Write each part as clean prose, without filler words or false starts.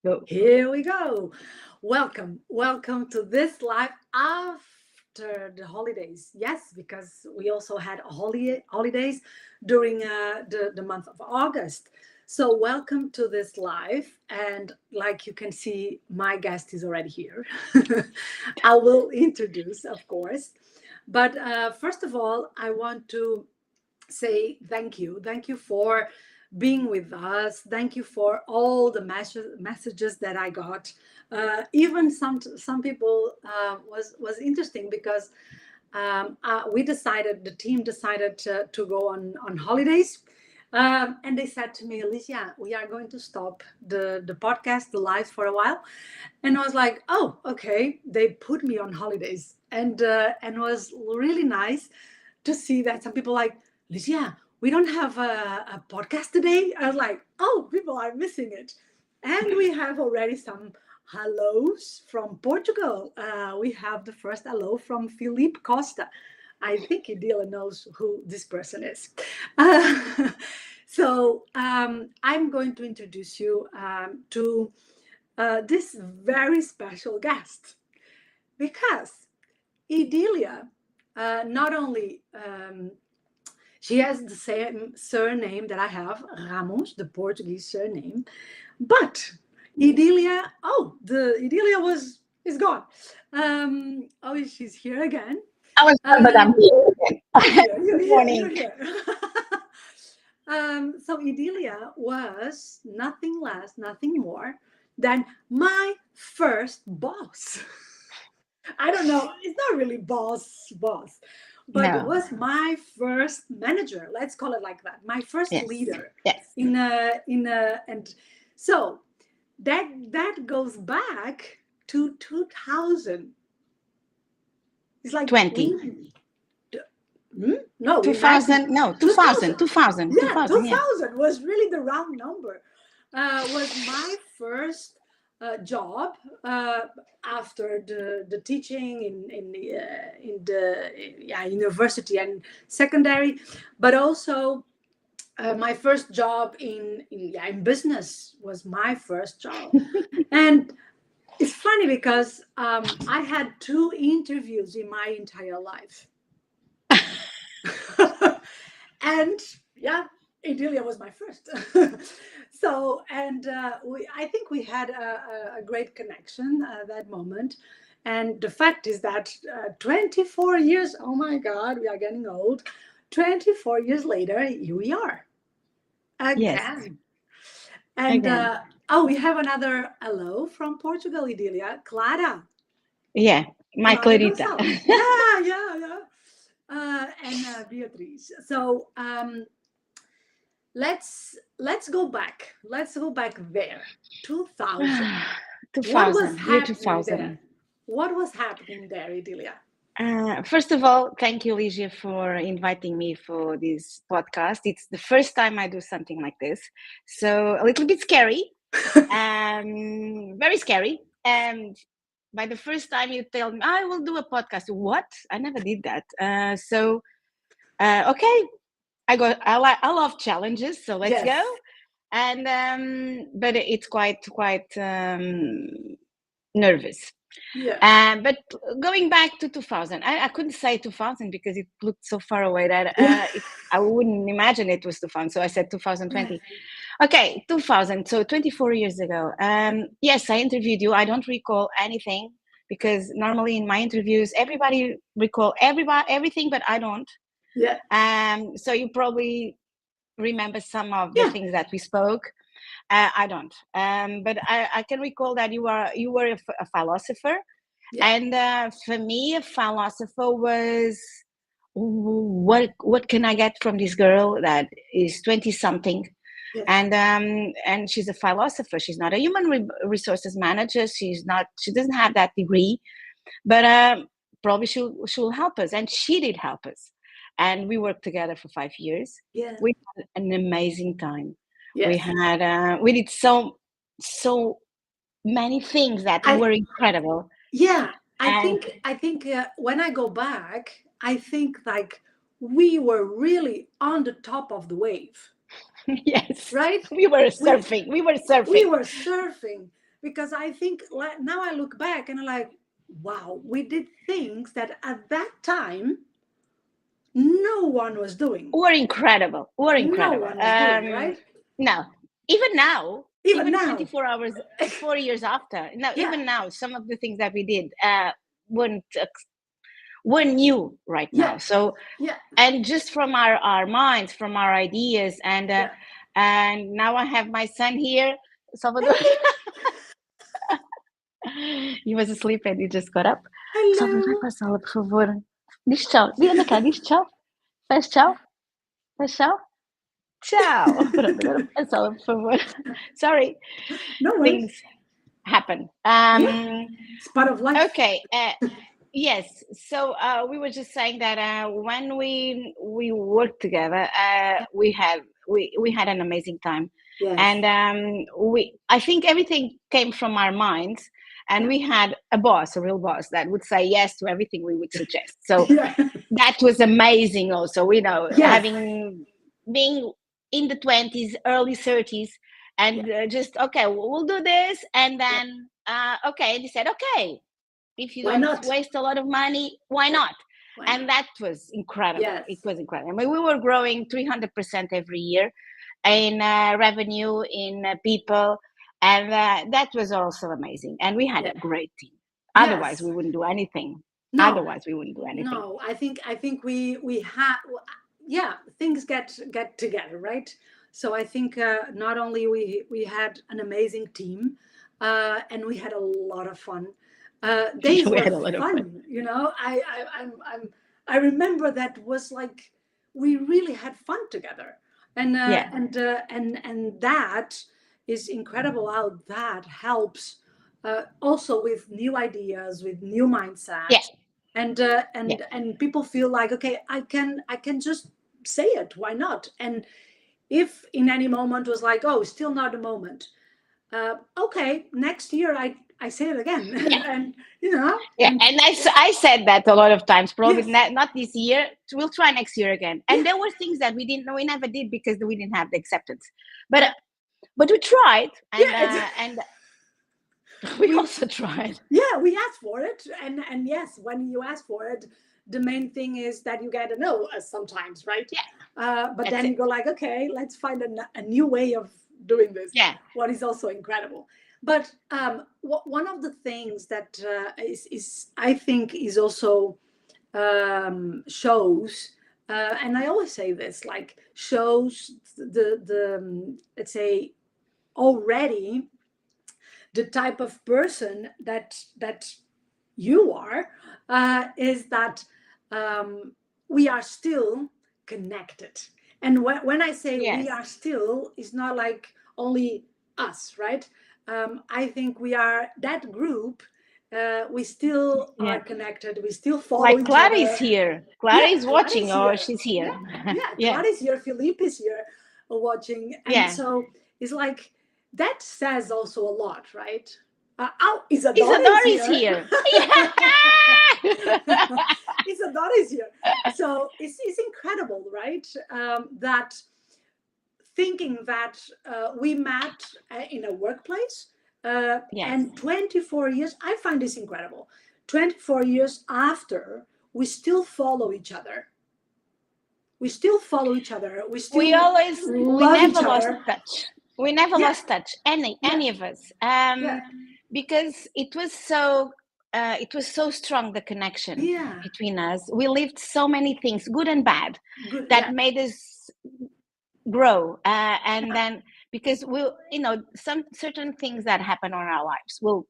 Go. Here we go. Welcome to this live after the holidays. Yes, because we also had holidays during the month of August. So, welcome to this live. And like you can see, my guest is already here. I will introduce, of course. But first of all, I want to say thank you. Thank you for being with us. Thank you for all the messages that I got. Even some people was interesting because the team decided to go on holidays. And they said to me, Alicia, we are going to stop the podcast, the live for a while. And I was like, oh, okay. They put me on holidays. And it was really nice to see that some people like, Lucia, we don't have a podcast today. I was like, oh, people are missing it. And we have already some hellos from Portugal. We have the first hello from Filipe Costa. I think Idila knows who this person is. Uh, so I'm going to introduce you to this very special guest because Idilia not only she has the same surname that I have, Ramos, the Portuguese surname, but the Idilia is gone. Oh, she's here again. I was done, but I'm Um, here. you're here, you're Good here, you're morning. here. So Idilia was nothing less, nothing more than my first boss. I don't know. It's not really boss, but it No. was my first manager. Let's call it like that. My first Yes. leader Yes. and so that goes back to 2000. It's like 20. no, we met 2000. No, 2000. 2000. 2000. Yeah, 2000. Yeah. 2000 was really the round number. Was my first job after the teaching in the university and secondary, but also my first job in business was my first job. And it's funny because I had two interviews in my entire life. And yeah, Idilia was my first. So, and I think we had a great connection that moment. And the fact is that 24 years, oh my God, we are getting old. 24 years later, here we are Yes. again. And Again. oh, we have another hello from Portugal, Idilia. Clara. Yeah. My Clara Clarita. Gonçalves. Yeah, yeah, yeah. And Beatriz. So let's go back. Let's go back there. 2000. What was 2000. Year happening there? 2000. What was happening there, Idilia? First of all, thank you, Ligia, for inviting me for this podcast. It's the first time I do something like this, so a little bit scary, very scary. And by the first time you tell me I will do a podcast, what? I never did that. Okay, I love challenges, so let's Yes. go. And but it's quite nervous. Yeah. But going back to 2000, I couldn't say 2000 because it looked so far away that I wouldn't imagine it was 2000. So I said 2020. Okay, 2000. So 24 years ago. Yes, I interviewed you. I don't recall anything because normally in my interviews, everybody recall everything, but I don't. Yeah. So you probably remember some of the Yeah. things that we spoke. I don't. But I can recall that you were a philosopher. Yeah. And for me, a philosopher was what can I get from this girl that is 20 something, Yeah. and she's a philosopher. She's not a human resources manager. She doesn't have that degree, but probably she'll help us, and she did help us, and we worked together for 5 years. Yeah. We had an amazing time. Yes. We did so many things that I were incredible. yeah. I And think I think when I go back, I think like we were really on the top of the wave, yes, right? we were We surfing. We were we surfing. were surfing. because I think now I look back and I'm like, wow, we did things that at that time no one was doing. We're incredible. We're No incredible. one was doing, right? No, even now, Even now. 24 hours, 4 years after, no, Yeah. even now, some of the things that we did weren't new right now. Yeah. So, Yeah. and just from our minds, from our ideas, and now I have my son here, Salvador. He was asleep and he just got up. Salvador, vai Hello. para a sala, por favor. Diz tchau. Anda cá, diz tchau. Faz tchau. Faz tchau. Tchau. Pronto, agora para a sala, por favor. Sorry. No worries. Things happen. It's part of life. Okay. Yes. So we were just saying that when we worked together, we had an amazing time. Yes. And I think everything came from our minds, and we had a real boss that would say yes to everything we would suggest. So that was amazing. Also, being in the 20s, early 30s, and just okay, we'll do this, and then okay, and he said okay. If you don't waste a lot of money, why not? And that was incredible. Yes. It was incredible. I mean, we were growing 300% every year in revenue, in people, and that was also amazing. And we had a great team. Otherwise, we wouldn't do anything. No. Otherwise, we wouldn't do anything. No, I think we had, things get together, right? So I think not only we had an amazing team, and we had a lot of fun. Days were fun, you know. I remember that was like we really had fun together, and that is incredible how that helps also with new ideas, with new mindset. Yeah. And people feel like, okay, I can just say it, why not? And if in any moment was like, oh, still not a moment, okay, next year I say it again. And you know, and I said that a lot of times, probably not this year, we'll try next year again. And there were things that we never did because we didn't have the acceptance, but we tried, and we also tried. Yeah, we asked for it, and yes, when you ask for it, the main thing is that you get a no sometimes, right? Yeah. But then you go like, okay, let's find a new way of doing this. Yeah. What is also incredible. But one of the things that is I think is also shows, and I always say this, like shows the let's say already the type of person that you are, is that we are still connected. And when I say we are still, it's not like only us, right? I think we are that group. We still are connected. We still follow like each Clara other. is here. Clara is watching, or she's here. Clara is here. Philippe is here watching. And so it's like, that says also a lot, right? Isadora is here. Isadora is here. So it's incredible, right? That thinking that we met in a workplace, and 24 years, I find this incredible. 24 years after, we still follow each other. We still follow each other. We never lost touch. We never lost touch, any of us, because it was so strong, the connection between us. We lived so many things, good and bad, that made us grow, and then because some certain things that happen on our lives will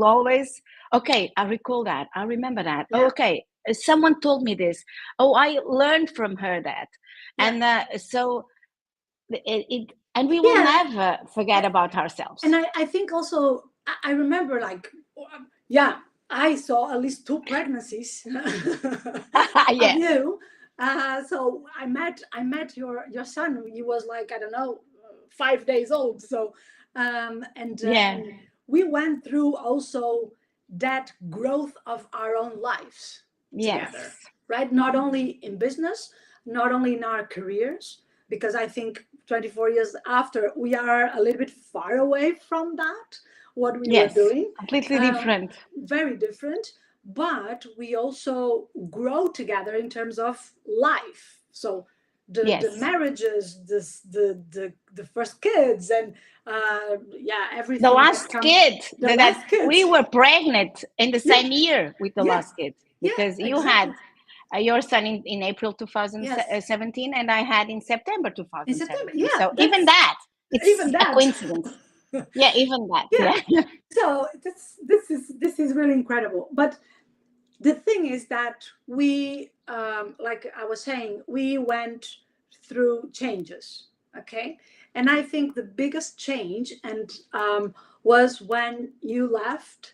always, okay, I recall that, I remember that, okay, someone told me this, I learned from her that, and so it and we will never forget about ourselves. And I think also, I remember, like, I saw at least 2 pregnancies of you. So I met your son. He was like, I don't know, 5 days old. So and we went through also that growth of our own lives together, right? Not only in business, not only in our careers, because I think 24 years after, we are a little bit far away from that, what we were Yes, doing. completely different. Very different, but we also grow together in terms of life. So the Yes. marriages, the first kids, and yeah, The everything that last comes, kid the that last we kids. were pregnant in the Yeah, same year with the yeah, last kid, yeah, because you had exactly. your son in April Yes, 2017, and I had in September in September. 2017. Yeah, So even that's that, it's even a that. coincidence. Yeah, even that. Yeah. Yeah. So this is really incredible. But the thing is that we, like I was saying, we went through changes. Okay, and I think the biggest change and was when you left.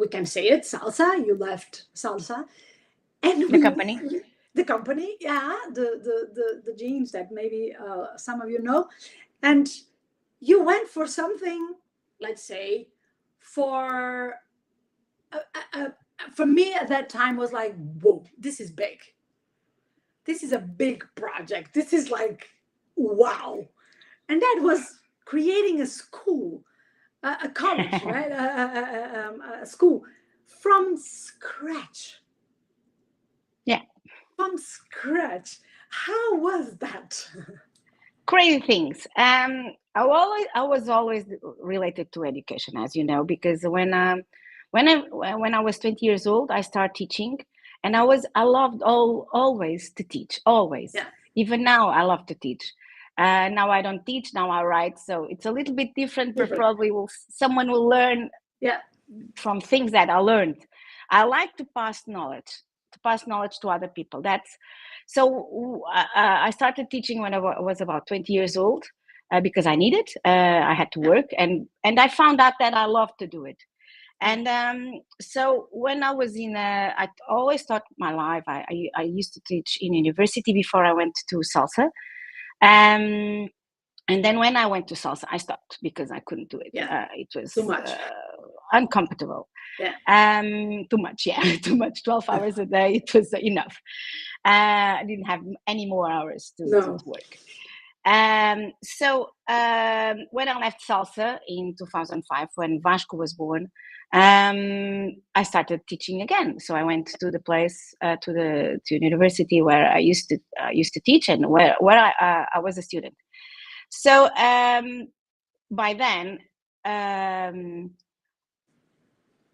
We can say it, salsa. You left salsa, and The company. the company, yeah, the genes that maybe some of you know, and you went for something, let's say, for uh, uh, uh, for me at that time was like, whoa, this is big. This is a big project. This is like, wow. And that was creating a school, a college, right? A school from scratch. Yeah. From scratch. How was that? Crazy things. I was always related to education, as you know, because when I was 20 years old, I started teaching, and I loved always to teach, always. Yeah. Even now, I love to teach. Now I don't teach. Now I write, so it's a little bit different. But Different. probably someone will learn Yeah. from things that I learned. I like to pass knowledge to other people. That's so. I started teaching when I was about 20 years old, because I needed. I had to work, and I found out that I love to do it. And so when I was I always taught my life. I used to teach in university before I went to salsa. And then when I went to salsa, I stopped because I couldn't do it. Yeah. It was Too much. uncomfortable. Yeah. Too much. Yeah, too much. 12 hours a day. It was enough. I didn't have any more hours to No. work. So when I left salsa in 2005, when Vasco was born, I started teaching again. So I went to the place, to university where I used to teach, and where I was a student. So by then,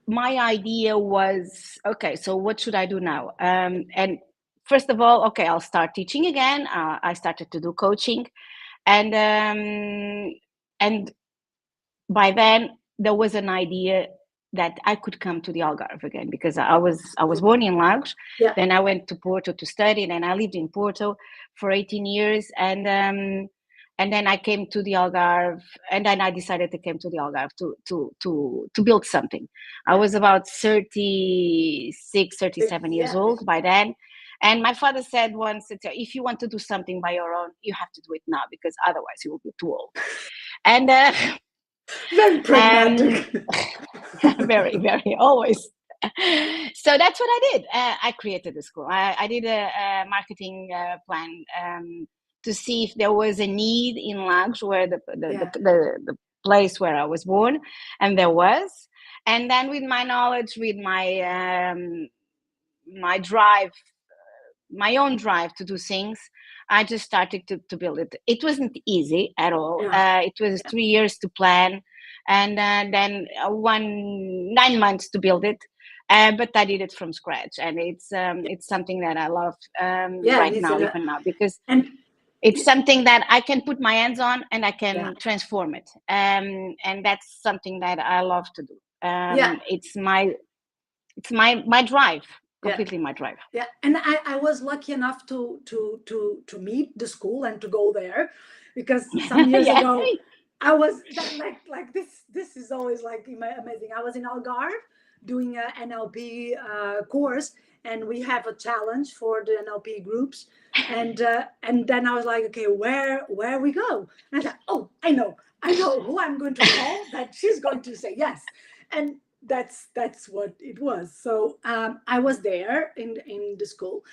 my idea was, okay, so what should I do now? And first of all, okay, I'll start teaching again. I started to do coaching, and by then there was an idea that I could come to the Algarve again, because I was born in Lagos. Yeah. Then I went to Porto to study, and I lived in Porto for 18 years, and then I came to the Algarve, and then I decided to come to the Algarve to build something. I was about 36, 37 years old by then. And my father said once, if you want to do something by your own, you have to do it now, because otherwise you will be too old. And very pragmatic. very, very, always. So that's what I did. I created the school. I did a marketing plan to see if there was a need in Lagos, where the place where I was born, and there was. And then with my knowledge, with my drive, my own drive to do things, I just started to build it. It wasn't easy at all. Yeah. It was 3 years to plan, and then 9 months to build it. But I did it from scratch, and it's something that I love right now, even now, because it's something that I can put my hands on, and I can transform it. And that's something that I love to do. It's my drive. Completely my drive. Yeah, and I was lucky enough to meet the school and to go there, because some years ago I was like this is always like amazing. I was in Algarve doing an NLP course, and we have a challenge for the NLP groups, and then I was like, okay, where we go? And I thought, oh, I know who I'm going to call, that she's going to say yes. And that's what it was. So I was there in the school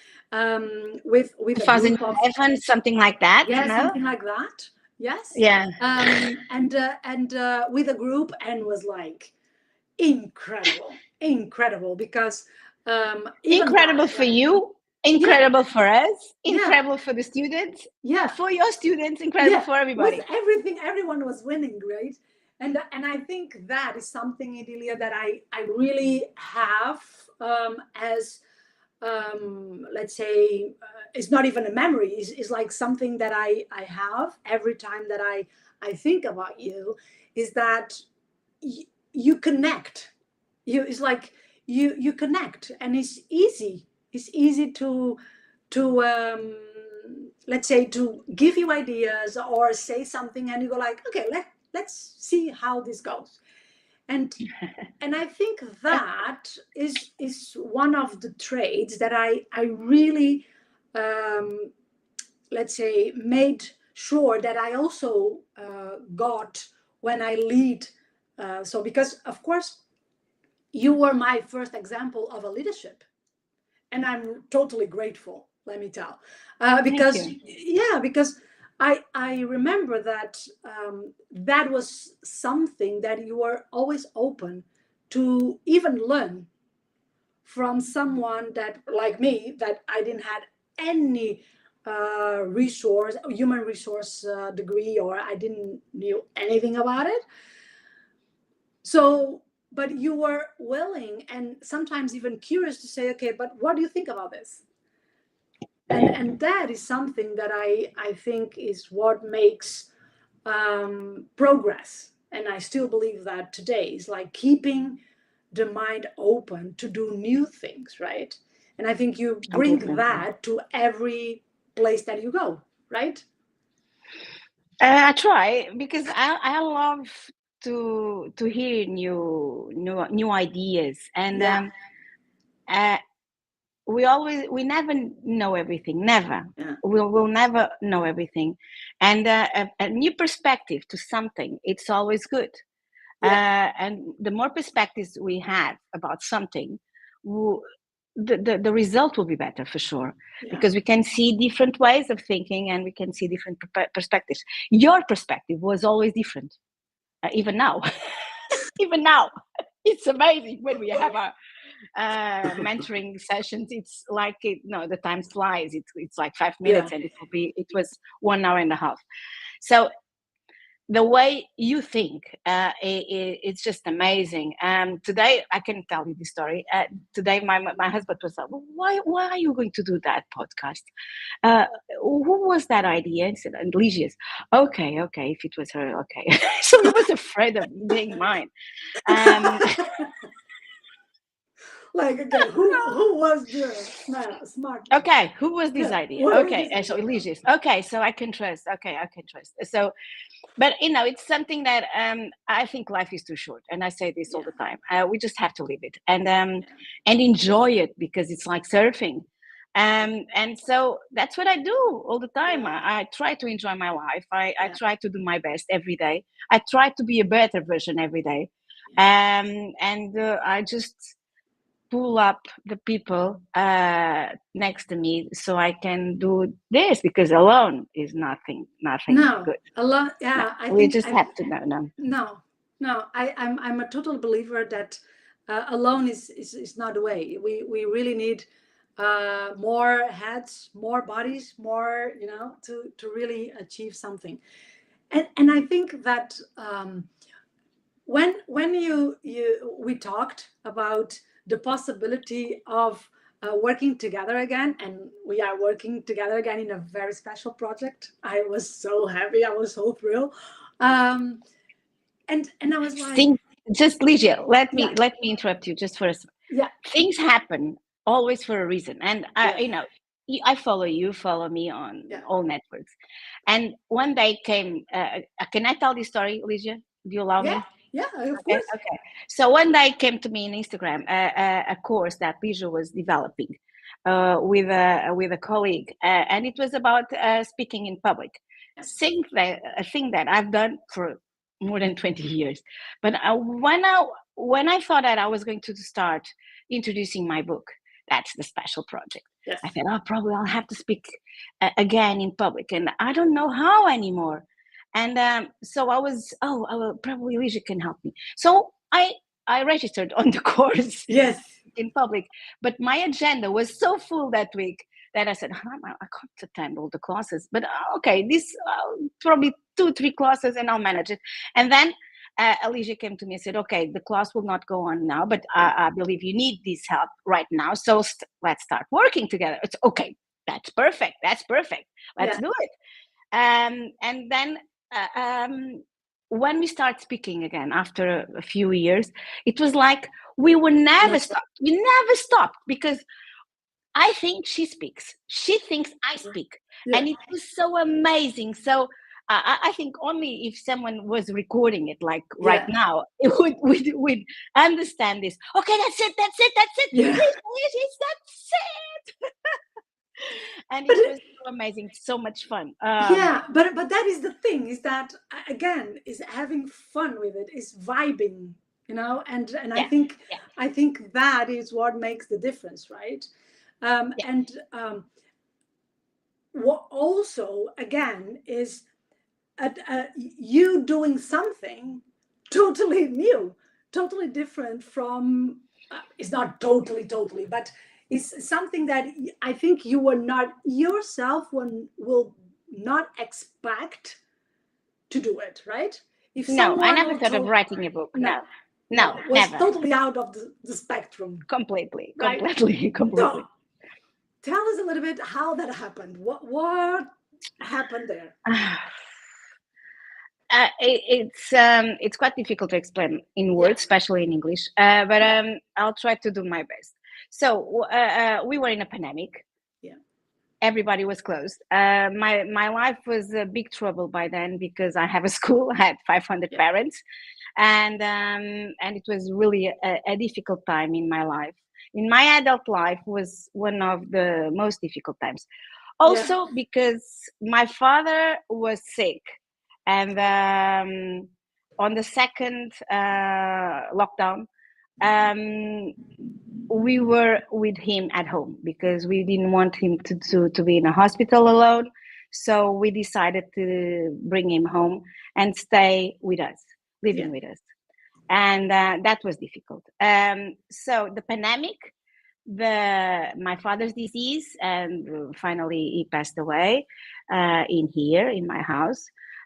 with a group of 2011, something like that, yeah, no? something like that. Yes, Yeah. and with a group, and was like incredible because even Incredible for you, yeah, incredible for us, yeah, incredible for the students, yeah, for your students, incredible yeah, for with everybody. everything, everyone was winning, right? And I think that is something, Idilia, that I really have as let's say it's not even a memory, it's like something that I have every time that I think about you, is that you connect. It's like you connect, and it's easy to let's say to give you ideas or say something, and you go like, okay, let's see how this goes. And I think that is one of the traits that I really let's say made sure that I also got when I lead. So because of course you were my first example of a leadership, and I'm totally grateful. Let me tell, Thank because you. yeah, because I remember that that was something that you were always open to even learn from someone that like me, that I didn't have any resource, human resource degree, or I didn't knew anything about it. So but you were willing and sometimes even curious to say, okay, but what do you think about this? And that is something that I think is what makes progress. And I still believe that today is like keeping the mind open to do new things, right? And I think you bring Completely. that to every place that you go, right? I try because I love to hear new ideas, and Yeah, uh, we never know everything, never. yeah, We'll never know everything, and a new perspective to something, it's always good. yeah, And the more perspectives we have about something, the result will be better for sure, yeah. because we can see different ways of thinking, and we can see different perspectives. Your perspective was always different, even now. Even now, it's amazing when we have our mentoring sessions. It's like no, the time flies. It's like 5 minutes, Yeah, and it was 1 hour and a half. So the way you think, it's just amazing. Today I can tell you the story. Today my husband was like, well, why are you going to do that podcast? uh, who was that idea? And said, and Ligia's. Okay, if it was her, okay. So he was afraid of being mine. um like okay, who was the smart one? okay, who was this Yeah, idea? what was Okay, this and so idea? Ligia's. Okay, so I can trust. Okay, I can trust. So but it's something that I think life is too short, and I say this all Yeah, the time. We just have to live it, and yeah, enjoy it, because it's like surfing. And so that's what I do all the time. yeah, I try to enjoy my life. I try to do my best every day. I try to be a better version every day. yeah. And I just pull up the people next to me, so I can do this, because alone is nothing No, good. a lot. No, Yeah, I we think just I have to know. No, no, no. I'm a total believer that alone is not the way. We really need more heads, more bodies, more to really achieve something. And I think that when you we talked about the possibility of working together again, and we are working together again in a very special project. I was so happy, I was so thrilled. um and I was like, things. Just Ligia, yeah, let me interrupt you just for a second. yeah, Things happen always for a reason, and yeah, I follow you, follow me on yeah, all networks, and one day came. Can I tell this story, Ligia? Do you allow yeah, me? yeah, of Okay, course. okay. So one day came to me in Instagram a course that Ligia was developing with a colleague, and it was about speaking in public. Yeah, A thing that I've done for more than 20 years. But when I when I thought that I was going to start introducing my book, that's the special project. Yes. I said, oh, probably I'll have to speak again in public, and I don't know how anymore. And so I was, probably Alicia can help me. So I registered on the course Yes. in public, but my agenda was so full that week that I said, I can't attend all the classes, but okay, this probably 2-3 classes and I'll manage it. And then Alicia came to me and said, okay, the class will not go on now, but I believe you need this help right now. So let's start working together. It's okay. That's perfect. Let's do it. And then when we start speaking again after a few years, it was like we were never stopped. We never stopped because I think she speaks. She thinks I speak. Yeah. And it was so amazing. So I think only if someone was recording it like right now, it would understand this. Okay, that's it. Yeah. That's it. And it was so amazing, so much fun. But that is the thing, is that again, is having fun with it, is vibing, and I think that is what makes the difference, right? And what also again is you doing something totally new, totally different from it's not totally, but it's something that I think you were not yourself will not expect to do it, right? If no, I never thought of writing a book. No, it was never. Totally out of the spectrum. Completely. So, tell us a little bit how that happened. What happened there? It's quite difficult to explain in words, especially in English. But I'll try to do my best. So we were in a pandemic. Yeah. Everybody was closed. My life was a big trouble by then because I have a school. I had 500 parents, and it was really a difficult time in my life. In my adult life was one of the most difficult times. Also because my father was sick. And on the second lockdown, we were with him at home because we didn't want him to be in a hospital alone. So we decided to bring him home and stay with us, living with us. And that was difficult. So the pandemic, my father's disease, and finally he passed away in my house.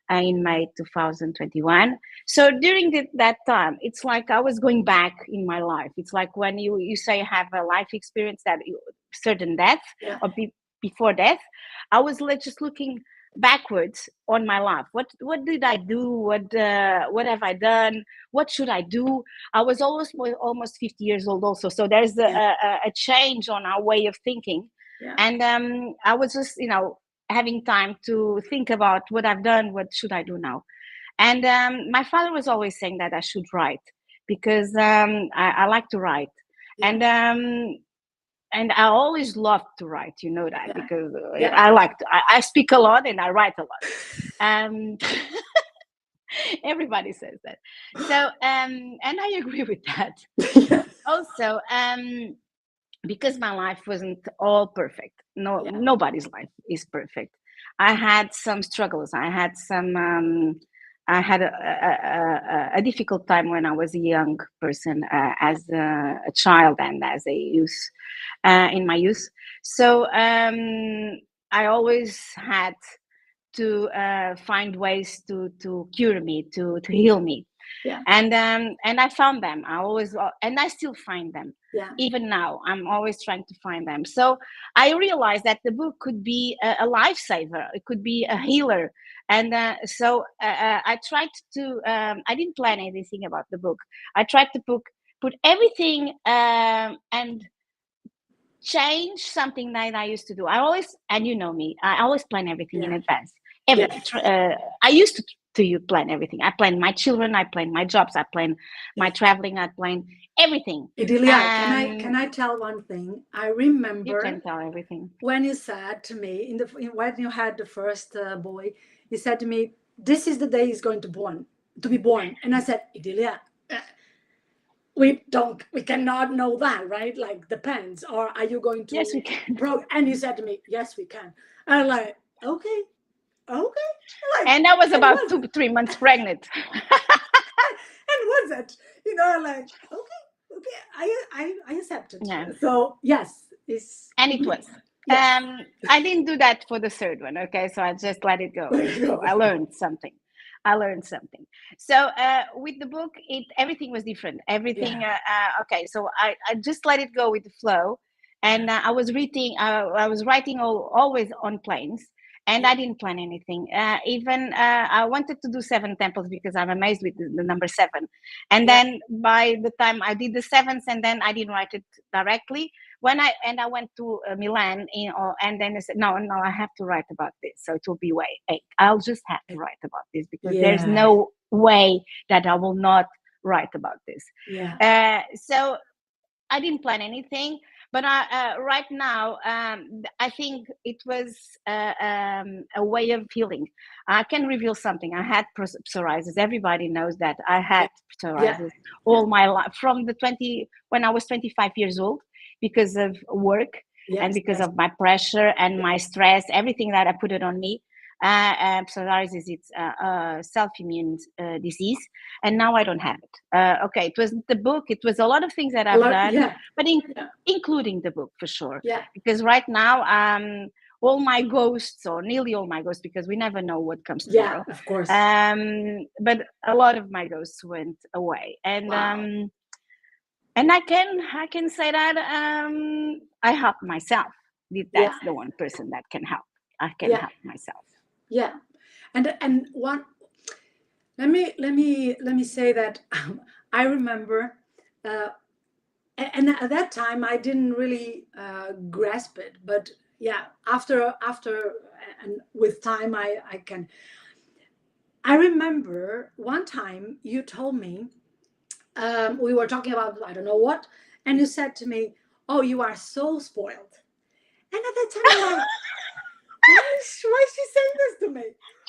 In May 2021. So during that time, it's like I was going back in my life. It's like when you say have a life experience that certain death or before death, I was just looking backwards on my life. What did I do? What have I done? What should I do? I was almost 50 years old also. So there's a change on our way of thinking. Yeah. And I was just, having time to think about what I've done, what should I do now? And my father was always saying that I should write because I like to write. Yeah. And I always loved to write, that, because I speak a lot and I write a lot. Everybody says that. So, and I agree with that. Also, because my life wasn't all perfect. Nobody's life is perfect. I had some struggles. I had a difficult time when I was a young person, as a child and as a youth, in my youth. So I always had to find ways to cure me, to heal me. Yeah. And I found them. And I still find them. Yeah. Even now, I'm always trying to find them. So I realized that the book could be a lifesaver. It could be a healer. And so I tried to. I didn't plan anything about the book. I tried to put everything and change something that I used to do. I always, and you know me, I always plan everything in advance. I used to plan everything. I plan my children, I plan my jobs, I plan my traveling, I plan everything. Idilia, can I tell one thing? I remember you can tell everything. When you said to me when you had the first boy, you said to me, "This is the day he's going to be born." And I said, "Idilia, we cannot know that, right? Like, depends. Or are you going Yes, we to can. and you said to me, yes, we can. And I'm like, okay, okay. Like, And I was and about was it? 3 months pregnant. And was it? Like, okay, okay, I accept it. Yeah, So yes, it's and it was. yes. I didn't do that for the third one. Okay, so I just let it go. There you So go. I learned something. So with the book, everything was different. Everything. Yeah. Okay, so I just let it go with the flow, and I was reading. I was writing always on planes, and Yeah. I didn't plan anything. Even I wanted to do 7 temples because I'm amazed with the number 7. And Yeah. then by the time I did the seventh, and then I didn't write it directly. When I went to Milan, and then I said, no, I have to write about this. So it will be way 8. I'll just have to write about this because there's Yeah. no way that I will not write about this. Yeah. So I didn't plan anything, but right now, I think it was a way of healing. I can reveal something. I had psoriasis. Everybody knows that I Yeah. had Yeah. psoriasis Yeah. all my life, from the 20 when I was 25 years old, because of work and Yes. because Yes. of my pressure and Yeah. my stress, everything that I put it on me. Psoriasis, it's a self-immune disease, and now I don't have it. Okay, it was the book. It was a lot of things that A I've lot. done, Yeah. but Yeah. including the book for sure. Yeah. Because right now, all my ghosts, or nearly all my ghosts, because we never know what comes Yeah. tomorrow. Of course. But a lot of my ghosts went away, Wow. and I can say that I help myself. Yeah. That's the one person that can help. I can Yeah. help myself. Yeah. And one, let me say that I remember, uh, and at that time I didn't really grasp it, but yeah, after and with time I can. I remember one time you told me, we were talking about I don't know what, and you said to me, "Oh, you are so spoiled." And at that time, I'm like, why is she saying this to me?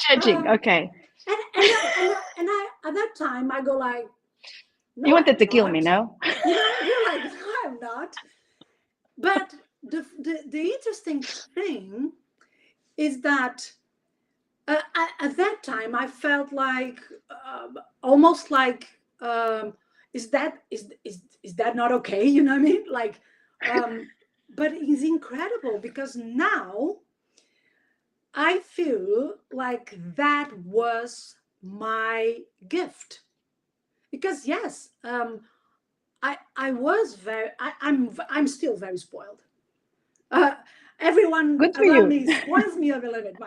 Judging, Um, okay. and I at that time I go like, no, You wanted I'm to kill me, not. no? You're like, no, I'm not. But the interesting thing is that at that time I felt like almost like, is that not okay? You know what I mean? Like, but it's incredible because now I feel like that was my gift. Because yes, I was very I'm still very spoiled. Uh, Everyone Good for around you. me spoils me a little bit.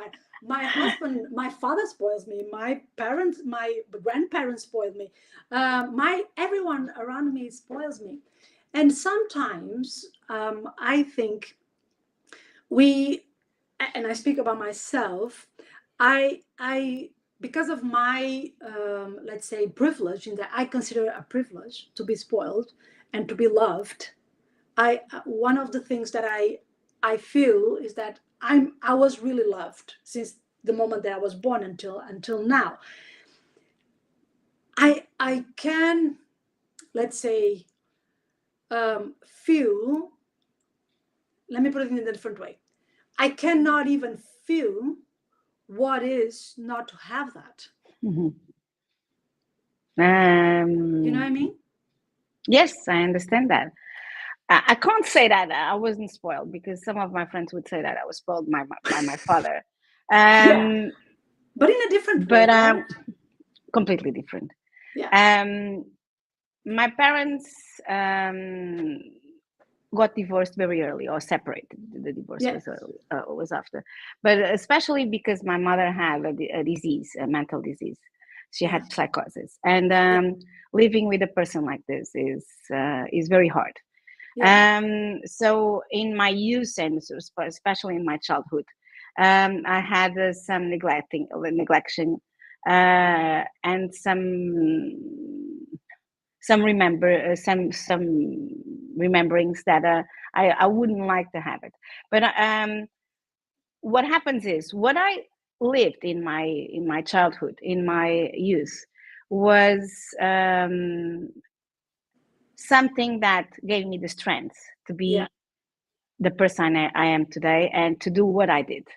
My husband, my father spoils me. My parents, my grandparents spoil me. My everyone around me spoils me, and sometimes I think we, and I speak about myself. I because of my let's say privilege, in that I consider a privilege to be spoiled and to be loved. I One of the things that I feel is that I was really loved since the moment that I was born until now. I can, let's say, feel. Let me put it in a different way. I cannot even feel what is not to have that. Mhm. You know what I mean? Yes, I understand that. I can't say that I wasn't spoiled, because some of my friends would say that I was spoiled by my father. Yeah, Um, but in a different way, but right? completely different. Yeah. Um, my parents got divorced very early, or separated. The divorce Yeah. was early, was after, but especially because my mother had a disease, a mental disease. She Yeah. had psychosis, and Yeah. living with a person like this is very hard. Yeah. So in my youth, and especially in my childhood, I had neglection, and some rememberings that I wouldn't like to have it. But what happens is, what I lived in my childhood, in my youth, was something that gave me the strength to be the person I am today and to do what I did.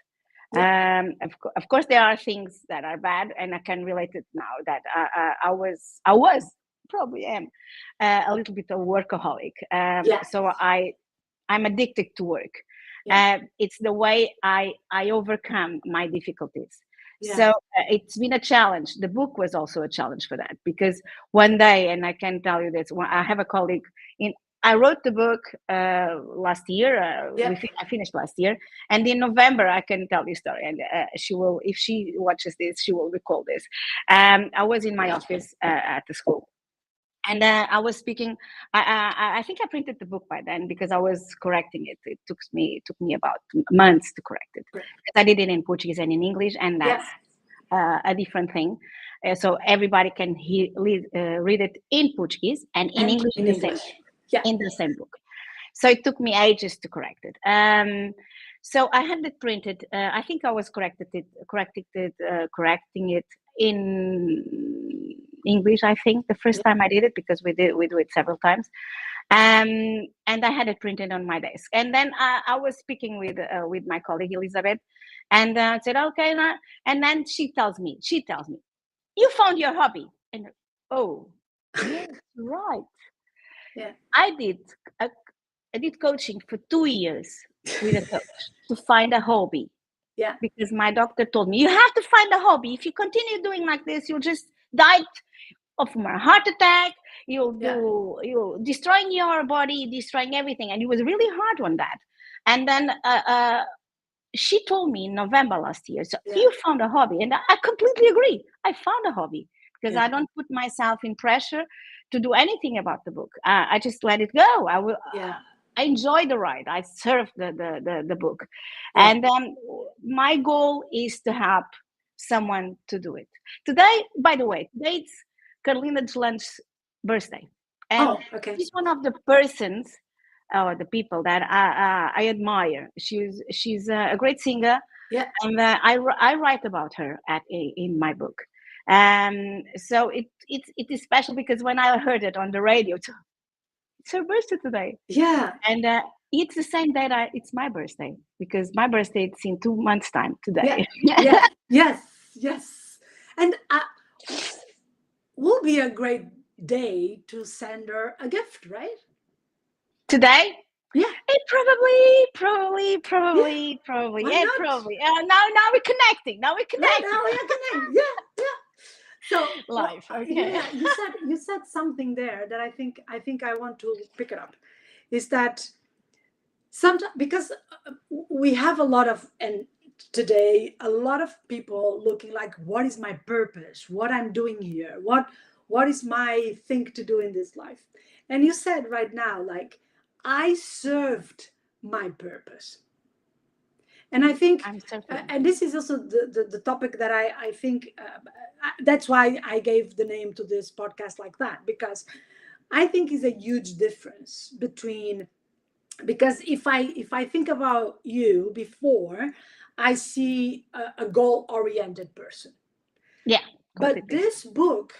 Of course, there are things that are bad, and I can relate it now that I was probably am a little bit of workaholic. So I'm addicted to work. It's the way I overcome my difficulties. So it's been a challenge. The book was also a challenge for that, because one day, and I can tell you this, I have a colleague I wrote the book last year. I finished last year, and in November I can tell this story. And she will, if she watches this, she will recall this. I was in my office at the school, and I was speaking. I think I printed the book by then because I was correcting it. It took me about months to correct it, because I did it in Portuguese and in English, and that's a different thing. So everybody can read it in Portuguese and in English in the same. In the same book. So it took me ages to correct it. So I had it printed. I think I was correcting it in English, I think, the first time I did it, because we do it several times. And I had it printed on my desk. And then I was speaking with my colleague Elizabeth, and I said, okay. And then she tells me, you found your hobby. And yes, right. I did coaching for 2 years with a coach to find a hobby. Because my doctor told me, you have to find a hobby. If you continue doing like this, you'll just die of a heart attack. You'll destroying your body, destroying everything. And it was really hard on that. And then she told me in November last year, so you found a hobby. And I completely agree. I found a hobby, because I don't put myself in pressure to do anything about the book. I just let it go. I enjoy the ride. I serve the book. And my goal is to help someone to do it. Today, by the way, today it's Carolina Deslandes' birthday. And she's one of the persons or the people that I admire. She's a great singer. And I write about her in my book. So it is special, because when I heard it on the radio, it's her birthday today. And it's the same day it's my birthday, because my birthday is in 2 months' time today. Yes. And will be a great day to send her a gift, right? Today? It probably. Why not? Probably. Now we're connecting. Now we are connecting. So life. Okay. You said something there that I think I want to pick it up. Is that sometimes, because we have today a lot of people looking like, what is my purpose? What I'm doing here? What is my thing to do in this life? And you said right now, like, I served my purpose. And I think, and this is also the topic that I think, that's why I gave the name to this podcast like that, because I think is a huge difference between, because if I think about you before, I see a goal-oriented person. But this book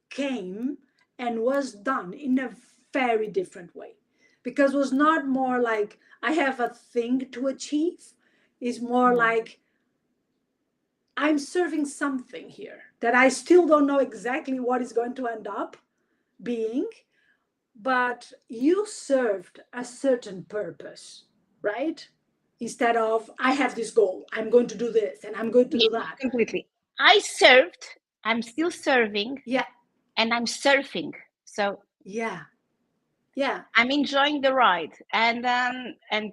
came and was done in a very different way, because it was not more like I have a thing to achieve. It's more like I'm serving something here that I still don't know exactly what is going to end up being, but you served a certain purpose, right? Instead of, I have this goal, I'm going to do this and I'm going to do that. Completely. I served, I'm still serving. And I'm surfing. So I'm enjoying the ride, and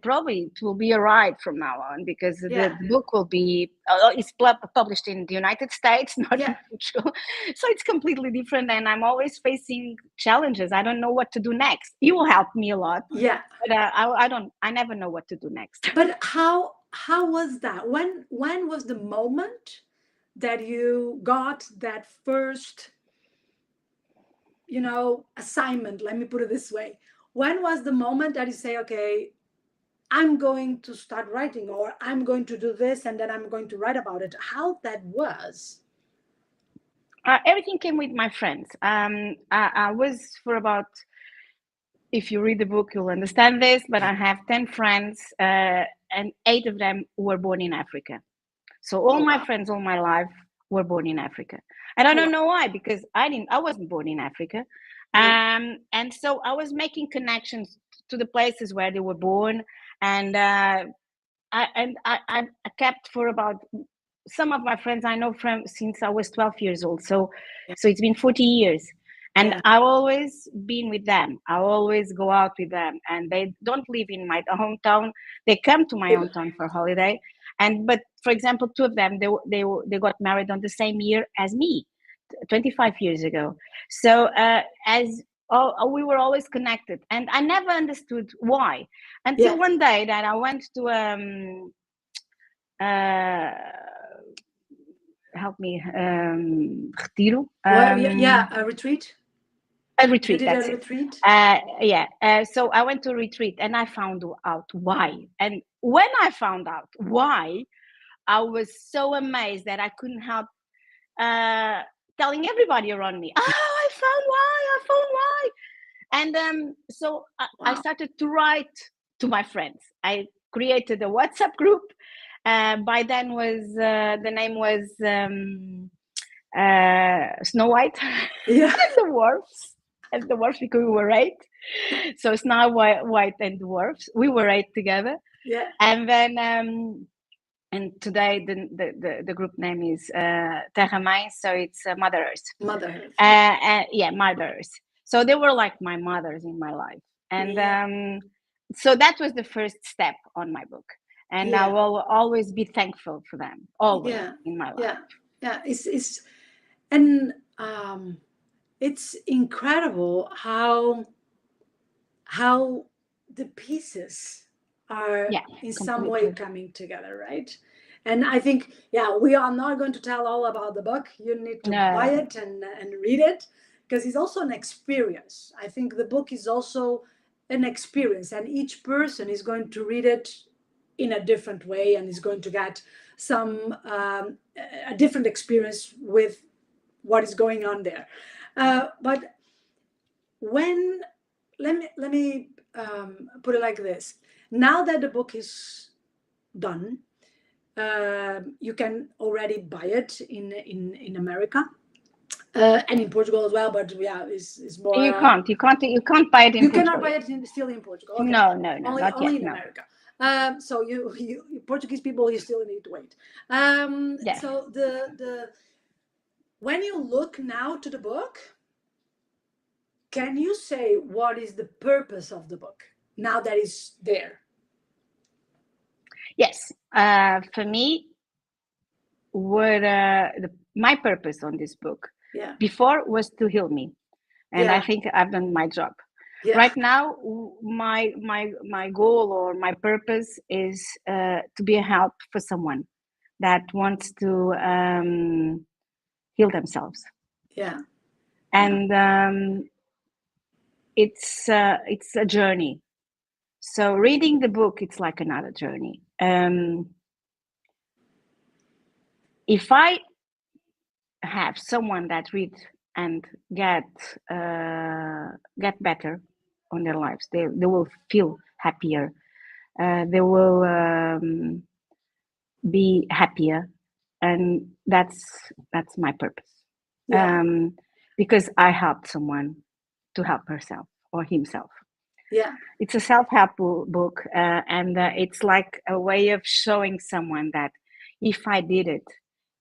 probably it will be a ride from now on, because the book will be it's published in the United States, not in Portugal, so it's completely different. And I'm always facing challenges. I don't know what to do next. You will help me a lot. But I never know what to do next. But how was that? When was the moment that you got that first, assignment? Let me put it this way. When was the moment that you say, okay, I'm going to start writing, or I'm going to do this, and then I'm going to write about it? How that was? Everything came with my friends. I was for about if you read the book, you'll understand this, but I have 10 friends, and 8 of them were born in Africa. So all my friends all my life were born in Africa. And I don't know why, because I wasn't born in Africa. And so I was making connections to the places where they were born. And I kept for about, some of my friends I know from since I was 12 years old. So it's been 40 years. And I've always been with them. I always go out with them, and they don't live in my hometown. They come to my hometown for holiday. But for example, 2 of them, they got married on the same year as me, 25 years ago. So we were always connected, and I never understood why, until one day that I went to help me, retiro. A retreat. A retreat. You did that's a it. Retreat. So I went to a retreat, and I found out why. And when I found out why, I was so amazed that I couldn't help telling everybody around me, I found why. And so I started to write to my friends. I created a WhatsApp group. By then the name was Snow White and the Dwarfs. And the dwarfs, because we were 8. So Snow White and dwarfs. We were 8 together. And then and today the group name is Terra Mãe, so it's Mother Earth. Mother Earth. Mother Earth. So they were like my mothers in my life. And so that was the first step on my book. And I will always be thankful for them, always in my life. It's incredible how the pieces are in some way coming together, right? And I think, we are not going to tell all about the book. You need to buy it and read it, because it's also an experience. I think the book is also an experience, and each person is going to read it in a different way, and is going to get some a different experience with what is going on there. But when let me put it like this: now that the book is done, you can already buy it in America and in Portugal as well. But it's more. You can't buy it in Portugal. You cannot buy it still in Portugal. Okay. No, only in America. So you Portuguese people, you still need to wait. So the when you look now to the book, can you say what is the purpose of the book now that it's there? Yes. For me, my purpose on this book before was to heal me. And I think I've done my job. Right now, my goal or my purpose is to be a help for someone that wants to heal themselves. And it's a journey. So reading the book, it's like another journey. If I have someone that read and get better on their lives, they will feel happier. They will be happier, and that's my purpose. Because I helped someone to help herself or himself. It's a self-help book, and it's like a way of showing someone that if I did it,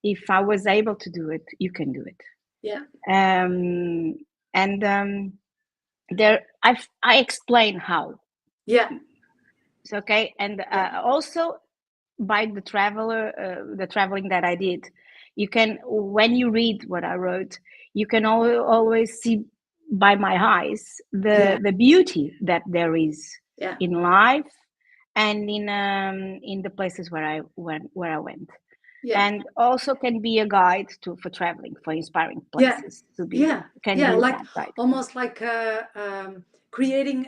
if I was able to do it, you can do it. There I explain how. It's okay. And also by the traveling that I did, you can, when you read what I wrote, you can always see by my eyes the beauty that there is in life and in the places where I went. And also can be a guide for traveling, for inspiring places to be. Like that, right? Almost like creating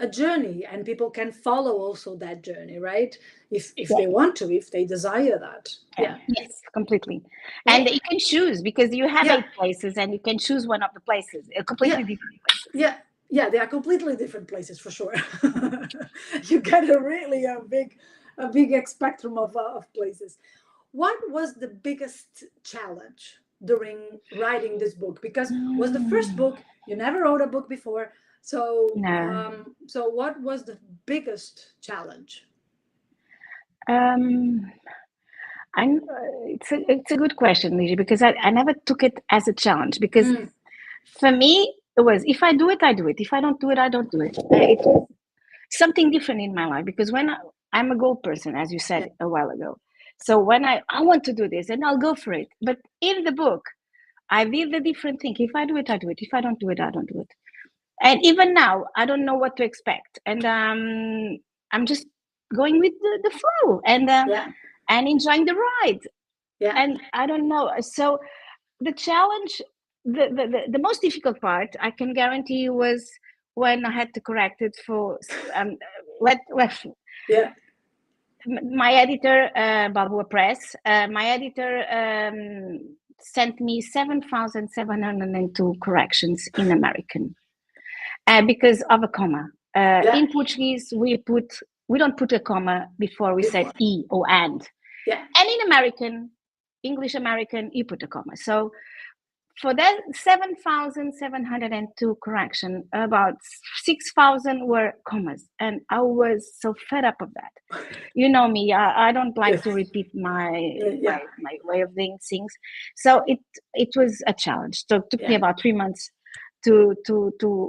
a journey, and people can follow also that journey, right? If they want to, if they desire that. Yes, completely. And you can choose, because you have 8 places, and you can choose one of the places, a completely different place. yeah, they are completely different places for sure. You get a really a big spectrum of places. What was the biggest challenge during writing this book? Because was the first Mm, book, you never wrote a book before. So no. so what was the biggest challenge? Um, it's a good question, Ligia, because I never took it as a challenge. Because Mm, for me, it was if I do it, I do it. If I don't do it, I don't do it. It was something different in my life because I'm a goal person, as you yeah, said a while ago. So when I want to do this, and I'll go for it. But in the book, I did the different thing. If I do it, I do it. If I don't do it, I don't do it. And even now, I don't know what to expect, and I'm just going with the flow yeah, and enjoying the ride. yeah, And I don't know. So the challenge, the most difficult part, I can guarantee you, was when I had to correct it for let yeah, my editor, Balboa Press. My editor sent me 7,702 corrections in American because of a comma. yeah. In Portuguese, we don't put a comma before we said Before, e or yeah, and in American, English American, you put a comma. So for that 7,702 correction, about 6,000 were commas, and I was so fed up of that. You know me, I don't like yes, to repeat yeah, my way of doing things. So it was a challenge. So it took me yeah, about 3 months to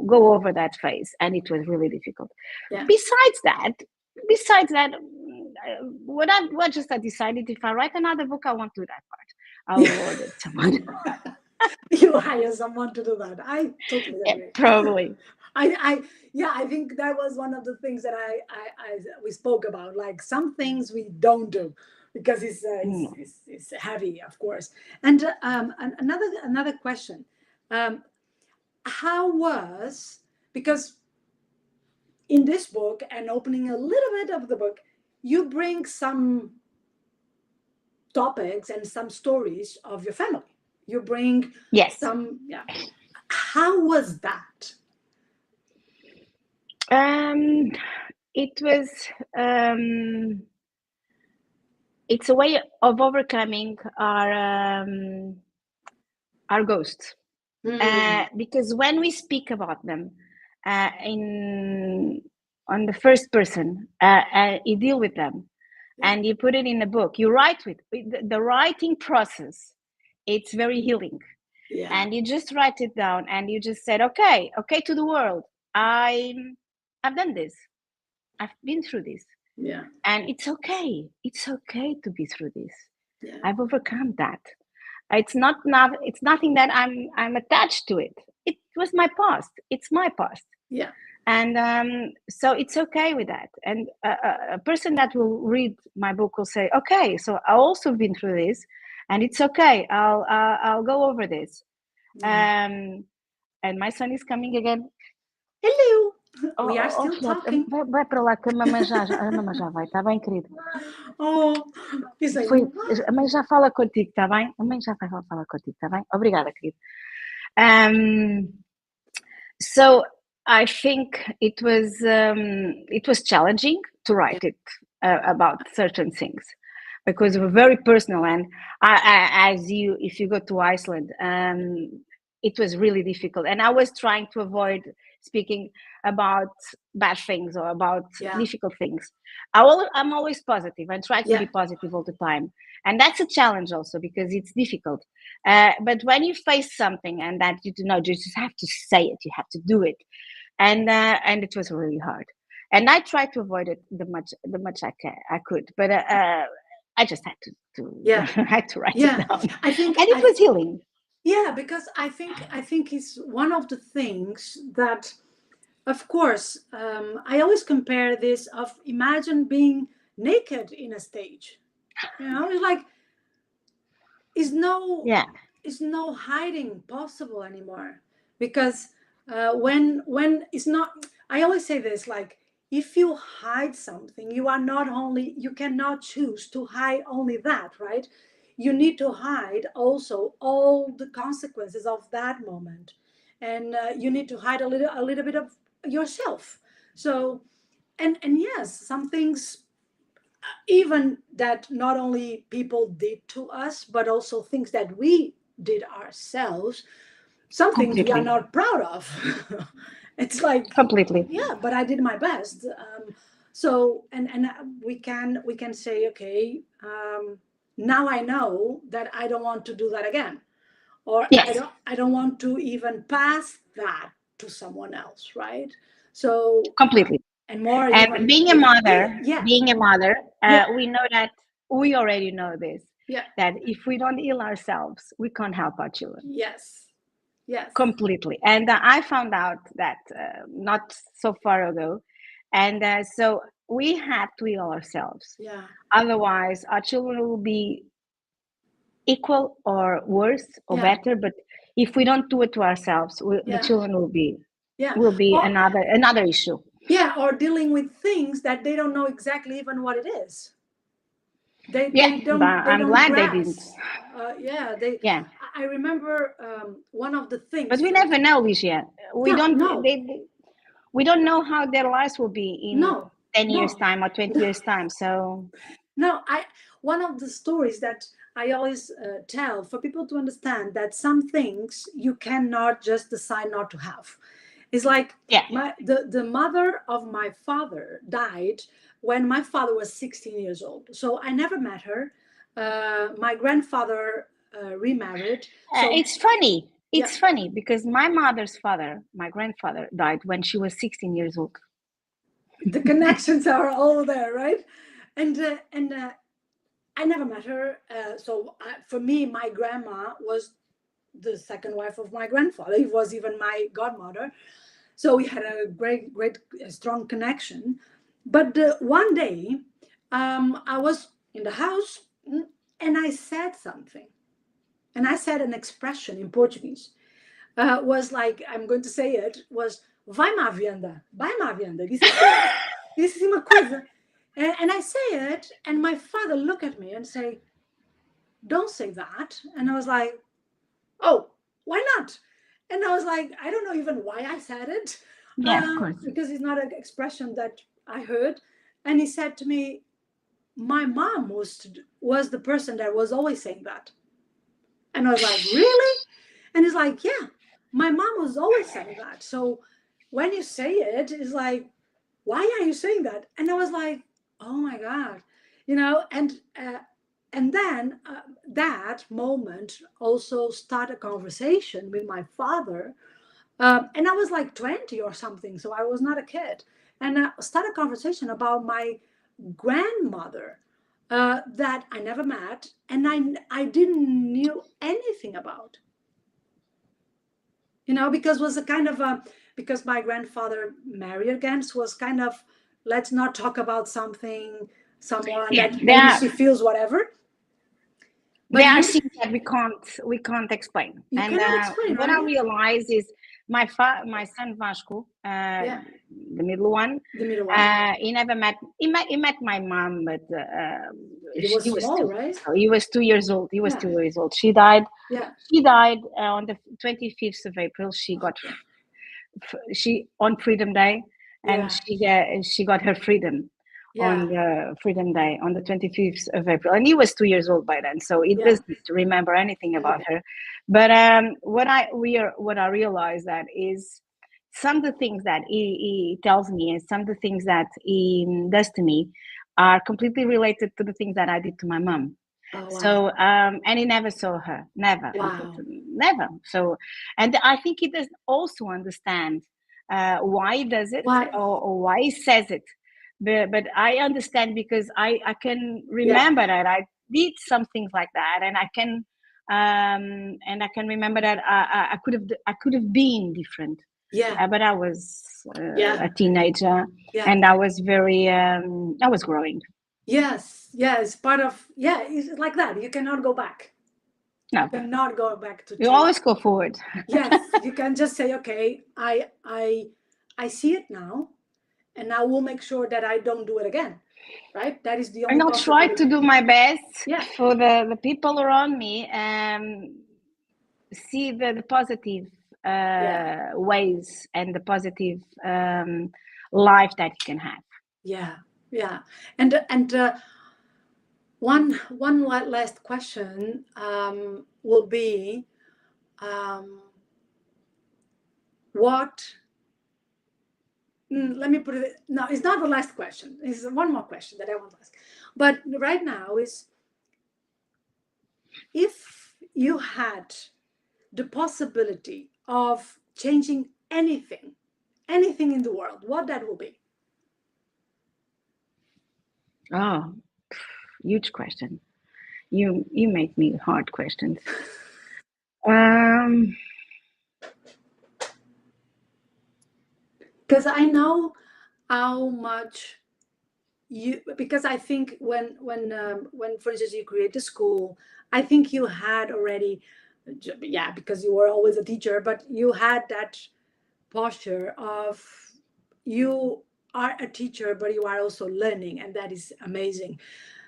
go over that phase, and it was really difficult. yeah. Besides that, what just I decided, if I write another book, I won't do that part. I'll award it to someone. You hire someone to do that. I totally Yeah, agree. probably. Yeah, I think that was one of the things that we spoke about. Like some things we don't do because Mm. it's heavy, of course. And another question, um, how was, because in this book and opening a little bit of the book, you bring some topics and some stories of your family. You bring Yes. some, yeah. How was that? Um, it was. Um, it's a way of overcoming our ghosts, Mm, because when we speak about them in on the first person, you deal with them, yeah, and you put it in a book. You write with the writing process. It's very healing, yeah, and you just write it down, and you just said, okay to the world. I've done this. I've been through this, yeah, and it's okay. It's okay to be through this. yeah, I've overcome that. It's nothing that I'm attached to it. It was my past. It's my past, yeah, and so it's okay with that. And a person that will read my book will say, okay, so I also been through this, and it's okay. I'll go over this. yeah. Um, and my son is coming again. Hello. Oh, We are oh, oh, still filhote, talking. vai para lá que a mamãe já vai, está bem, querido? Oh, he's like, Foi, a mãe já fala contigo, está bem? A mãe já vai falar contigo, está bem? Obrigada, querido. Um, so I think it was challenging to yeah, write it about certain things because they were very personal. And as you, if you go to Iceland, it was really difficult. And I was trying to avoid speaking about bad things or about yeah, difficult things. I'm always positive and try to yeah, be positive all the time. And that's a challenge also because it's difficult. But when you face something and that you do not, you just have to say it, you have to do it. And it was really hard. And I tried to avoid it the much I could. But I just had to yeah, had to write it yeah. down. I think And it was healing. yeah, because I think it's one of the things that, of course, I always compare this of imagine being naked in a stage. You know, it's like is no Yeah. is no hiding possible anymore because when it's not, I always say this, like if you hide something, you are not only, you cannot choose to hide only that, right? You need to hide also all the consequences of that moment. and you need to hide a little bit of yourself. So, and yes, some things, even that not only people did to us, but also things that we did ourselves, some things we are Completely. not proud of. It's like, Completely. yeah, but I did my best. So, and we can say, okay, now I know that I don't want to do that again, or Yes. I don't want to even pass that to someone else, right? So, Completely. and more And even with yeah, being a mother, yeah, we know that we already know this, yeah, that if we don't heal ourselves, we can't help our children. yes, yes, Completely. And I found out that not so far ago. And so we have to heal ourselves. yeah, Otherwise, our children will be equal or worse or yeah, better. But if we don't do it to ourselves, the yeah, children yeah. will be Or another issue. yeah, or dealing with things that they don't know exactly even what it is. they Yeah, they but don't they I'm don't glad they didn't. grasp. Yeah, they. Yeah, I remember one of the but things, we for never know, Lucia. We no, don't. no, We don't know how their lives will be in no, 10 years' no, time or 20 years' time. So no. One of the stories that I always tell for people to understand that some things you cannot just decide not to have. It's like yeah, the mother of my father died when my father was 16 years old. So I never met her. My grandfather remarried. So it's funny. yeah, It's funny because my mother's father, my grandfather, died when she was 16 years old. the connections are all there, right? And I never met her. So for me, my grandma was the second wife of my grandfather. It was even my godmother. So we had a great, strong connection. But one day, I was in the house, and I said something. And I said an expression in Portuguese. Was like, I'm going to say it, was vai má venda, vai má venda. This is uma coisa. And I say it, and my father looked at me and say, don't say that. And I was like, oh, why not? And I was like, I don't know even why I said it, Yeah, of course. because it's not an expression that I heard. And he said to me, my mom was the person that was always saying that. And I was like, really? And he's like, yeah, my mom was always saying that. So when you say it, it's like, why are you saying that? And I was like, oh my God, and then that moment also started a conversation with my father. And I was like 20 or something, so I was not a kid. And started a conversation about my grandmother that I never met, and I didn't knew anything about. Because was a kind of a because my grandfather married again, so was kind of, let's not talk about someone Yeah, that maybe she feels whatever. But there are you things that we can't explain. you And cannot explain, what I right? realized is my son Vasco, Yeah, the middle one, the middle one. he met my mom, but He was he was small, two. right? So he was 2 years old. He was Yeah, 2 years old. She died. yeah, She died on the 25th of April. She on Freedom Day, and yeah, she got her freedom yeah, on the Freedom Day on the 25th of April, and he was 2 years old by then, so he yeah. doesn't remember anything about Anything. her. But what I realized that is some of the things that he tells me and some of the things that he does to me are completely related to the things that I did to my mom. Oh wow, So and he never saw her, never, wow. unfortunately, never. So, and I think he doesn't also understand why he does it, Why? or why he says it. But I understand because I can Yeah, remember that I did some things like that, and I can remember that I could have been different, yeah, but I was yeah, a teenager, yeah. and I was very I was growing. Yes, yes. Part of, yeah. It's like that. You cannot go back. You No, cannot go back to you change. always go forward. Yes, you can just say, okay, I see it now, and I will make sure that I don't do it again. Right? That is the And only I'll try to possibility. do my best Yeah, for the people around me, see the positive ways and the positive life that you can have. Yeah, yeah. And one last question will be, um, what let me put it, no, it's not the last question, it's one more question that I want to ask, but right now is, if you had the possibility of changing anything in the world, what that will be? Oh, huge question. You make me hard questions. Because I know how much you, because I think when for instance you create a school, I think you had already, yeah, because you were always a teacher, but you had that posture of, you are a teacher but you are also learning, and that is amazing.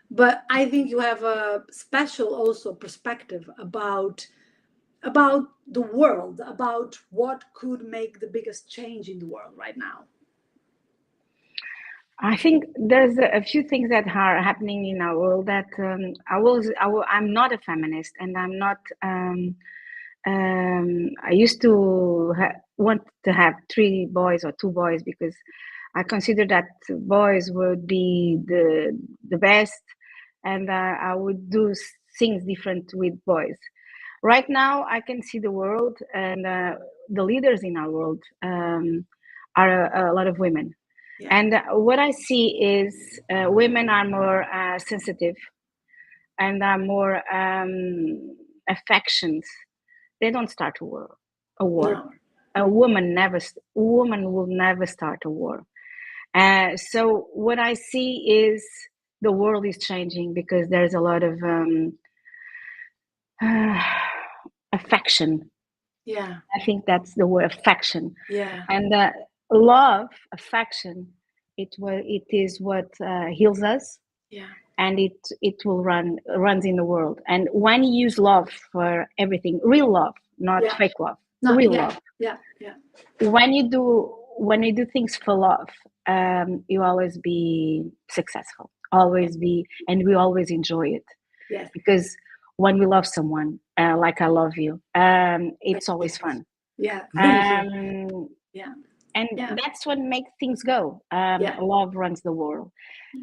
But I think you have a special also perspective about the world, about what could make the biggest change in the world right now. I think there's a few things that are happening in our world that I'm not a feminist, and I'm not. I used to want to have 3 boys or 2 boys, because I consider that boys would be the best, and I would do things different with boys. Right now, I can see the world, and the leaders in our world are a lot of women. Yeah. And what I see is women are more sensitive, and are more affections. They don't start a war. No. A woman will never start a war. So what I see is the world is changing, because there's a lot of affection. Yeah. I think that's the word, affection. Yeah. And love, affection, it is what heals us. Yeah. And it will runs in the world. And when you use love for everything, real love, not Yeah. fake love, No, real yeah, love. yeah, yeah. When you do things for love, you always be successful, always be, and we always enjoy it. Yes. Because when we love someone, like I love you, it's always fun. Yeah. Yeah. And Yeah. that's what makes things go. Yeah. Love runs the world.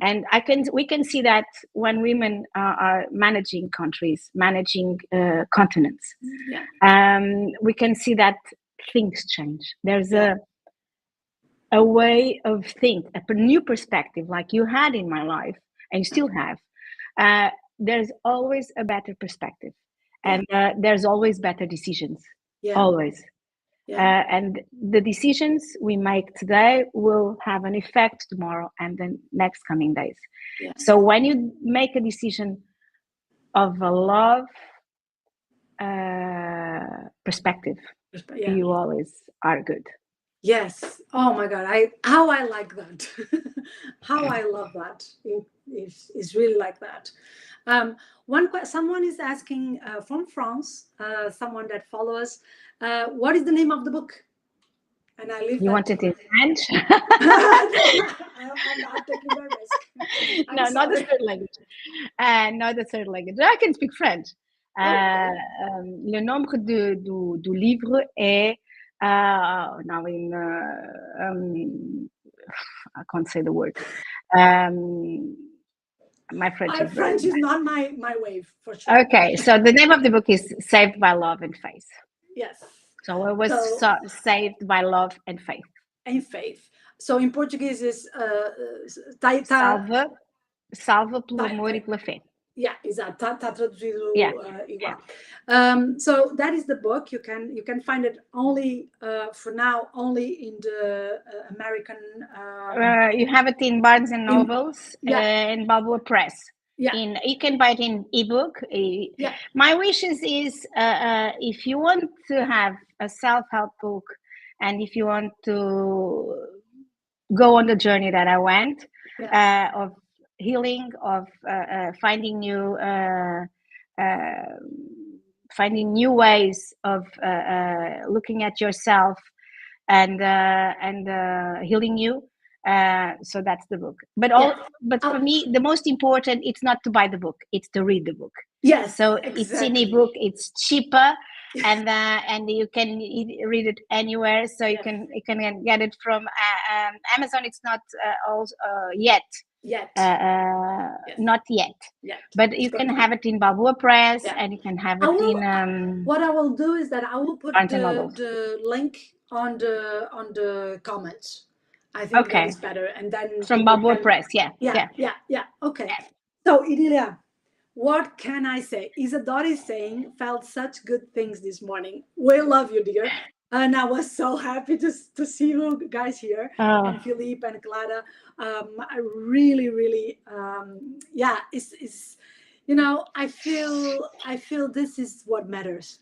And we can see that when women are managing countries, managing continents, Yeah. we can see that things change. There's Yeah. a way of think, a new perspective, like you had in my life, and you still have. There's always a better perspective, and there's always better decisions. Yeah. Always. Yeah. And the decisions we make today will have an effect tomorrow and the next coming days. Yeah. So when you make a decision of a love perspective, Yeah. you always are good. Yes. Oh my God. How I like that. How I love that. It's really like that. Someone is asking from France, someone that follows, what is the name of the book? And I leave You that want to it in French? I'm not taking the risk. No, not the third language. Not the third language. I can speak French. Le nombre du livre est now in I can't say the word. My French is very French is bad. not my wave, for sure. Okay, so the name of the book is Saved by Love and Faith. Yes. So it was saved by love and faith. And faith. So in Portuguese is Salva pelo amor e pela fé. Yeah, exato. Está traduzido igual. Yeah. So that is the book. You can find it only for now only in the American. You have it in Barnes and Nobles and Balboa Press. Yeah. You can buy it in ebook. Yeah. My wishes is if you want to have a self-help book, and if you want to go on the journey that I went of healing, of finding new finding new ways of looking at yourself and healing you. So that's the book. But for me, the most important, it's not to buy the book, it's to read the book. Yes. So exactly. It's in ebook, it's cheaper, and you can read it anywhere. So you can get it from Amazon. It's not yet. Not yet. But you can have it in Balboa Press, and you can have it in. What I will do is that I will put the link on the comments. I think that is better, and then from Balboa Press. Yeah. Okay. So Idilia, what can I say? Isadora is saying, felt such good things this morning. We love you, dear. And I was so happy to see you guys here, and Philippe and Clara. I really, really, it's I feel this is what matters.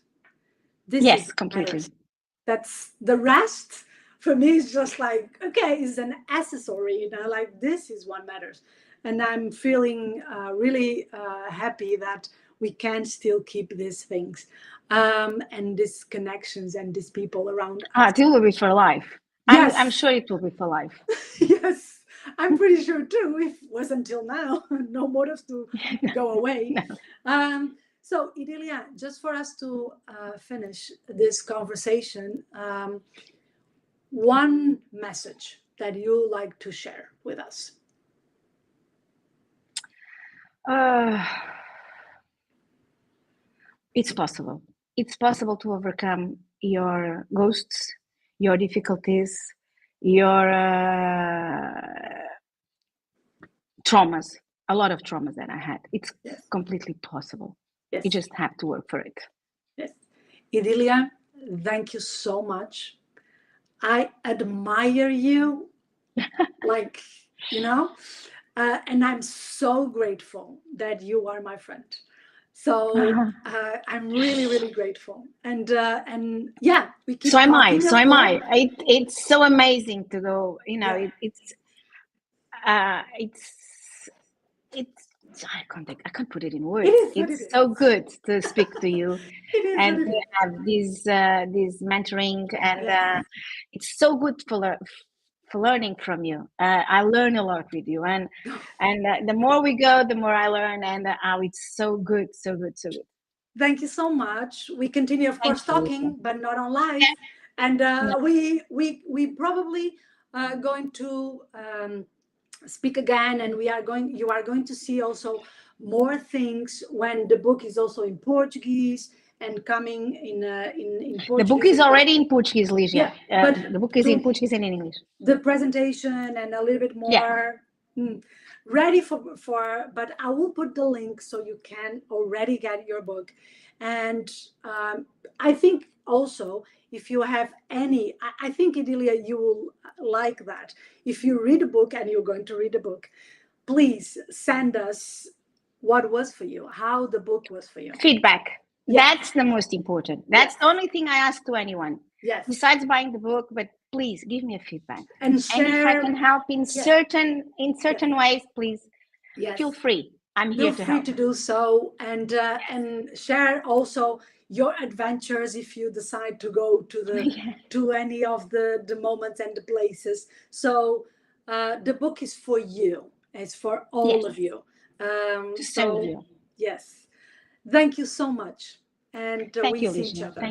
This is completely. Matters. That's the rest for me is just like, okay, it's an accessory, like this is what matters. And I'm feeling really happy that we can still keep these things and these connections and these people around us. It will be for life. Yes. I'm sure it will be for life. Yes, I'm pretty sure too. If it was until now, no motives to go away. No. So Idilia, just for us to finish this conversation, one message that you like to share with us. It's possible. It's possible to overcome your ghosts, your difficulties, your traumas, a lot of traumas that I had. It's completely possible. You just have to work for it. Yes. Idilia, thank you so much. I admire you, like, and I'm so grateful that you are my friend. So I'm really, really grateful. And yeah, we keep. So am I. It's so amazing to go. I can't put it in words. It's so good to speak to you and to have this mentoring, and it's so good for learning from you. I learn a lot with you, and the more we go, the more I learn, and it's so good. Thank you so much. We continue, of course, talking, but not on live. And we probably going to speak again, and you are going to see also more things when the book is also in Portuguese and coming in Portuguese. The book is already in Portuguese, Ligia. But the book is in Portuguese and in English. The presentation and a little bit more ready for, but I will put the link so you can already get your book. And I think also, if you have any, I think, Idilia, you will like that. If you read a book and you're going to read a book, please send us what was for you, how the book was for you. Feedback. That's the most important. That's the only thing I ask to anyone. Yes. Besides buying the book, but please give me a feedback. And share. And if I can help in certain ways, please feel free. I'm here to help. Feel free to do so, and share also your adventures if you decide to go to to any of the moments and the places. So the book is for you. It's for all of you. To serve you. Yes. Thank you so much. And we see each other.